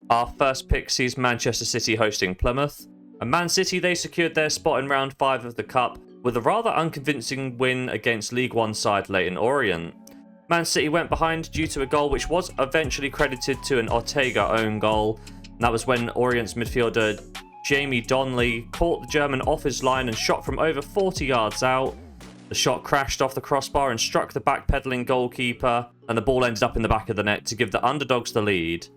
Our first pick sees Manchester City hosting Plymouth. And Man City, they secured their spot in round 5 of the Cup with a rather unconvincing win against League One side Leyton Orient. Man City went behind due to a goal which was eventually credited to an Ortega own goal. And that was when Orient's midfielder Jamie Donnelly caught the German off his line and shot from over 40 yards out. The shot crashed off the crossbar and struck the backpedaling goalkeeper, and the ball ended up in the back of the net to give the underdogs the lead.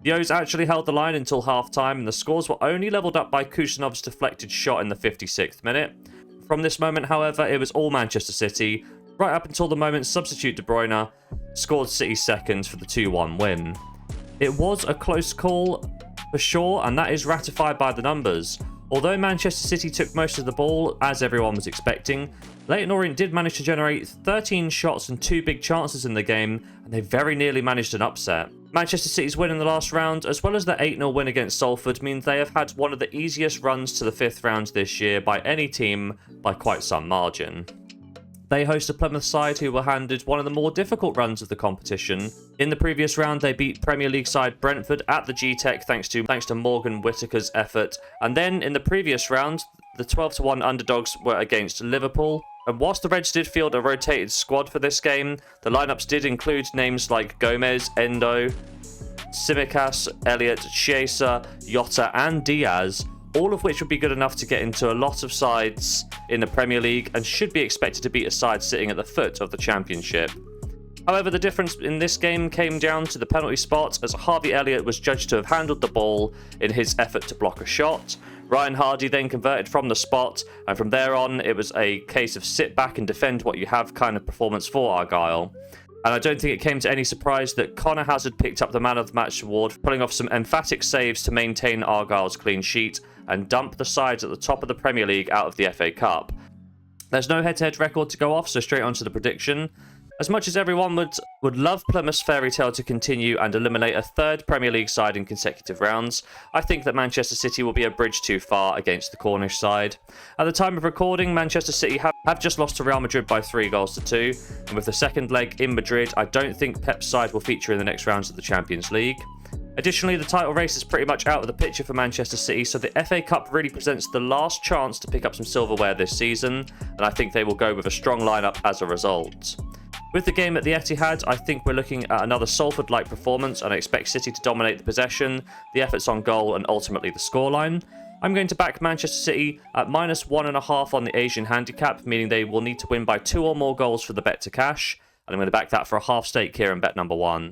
The O's actually held the line until half-time, and the scores were only levelled up by Kusanov's deflected shot in the 56th minute. From this moment, however, it was all Manchester City, right up until the moment substitute De Bruyne scored City's second for the 2-1 win. It was a close call for sure, and that is ratified by the numbers. Although Manchester City took most of the ball, as everyone was expecting, Leyton Orient did manage to generate 13 shots and 2 big chances in the game, and they very nearly managed an upset. Manchester City's win in the last round, as well as their 8-0 win against Salford, means they have had one of the easiest runs to the 5th round this year by any team by quite some margin. They host a Plymouth side who were handed one of the more difficult runs of the competition. In the previous round, they beat Premier League side Brentford at the G-Tech thanks to Morgan Whittaker's effort. And then in the previous round, the 12-1 underdogs were against Liverpool. And whilst the Reds did field a rotated squad for this game, the lineups did include names like Gomez, Endo, Simicas, Elliott, Chiesa, Jota and Diaz, all of which would be good enough to get into a lot of sides in the Premier League and should be expected to beat a side sitting at the foot of the Championship. However, the difference in this game came down to the penalty spot, as Harvey Elliott was judged to have handled the ball in his effort to block a shot. Ryan Hardy then converted from the spot, and from there on it was a case of sit back and defend what you have kind of performance for Argyle. And I don't think it came to any surprise that Connor Hazard picked up the Man of the Match award, pulling off some emphatic saves to maintain Argyle's clean sheet and dump the sides at the top of the Premier League out of the FA Cup. There's no head-to-head record to go off, so straight on to the prediction. As much as everyone would love Plymouth's fairy tale to continue and eliminate a 3rd Premier League side in consecutive rounds, I think that Manchester City will be a bridge too far against the Cornish side. At the time of recording, Manchester City have just lost to Real Madrid by 3-2, and with the second leg in Madrid, I don't think Pep's side will feature in the next rounds of the Champions League. Additionally, the title race is pretty much out of the picture for Manchester City, so the FA Cup really presents the last chance to pick up some silverware this season, and I think they will go with a strong lineup as a result. With the game at the Etihad, I think we're looking at another Salford-like performance, and I expect City to dominate the possession, the efforts on goal, and ultimately the scoreline. I'm going to back Manchester City at -1.5 on the Asian handicap, meaning they will need to win by 2 or more goals for the bet to cash, and I'm going to back that for a half stake here in bet number 1.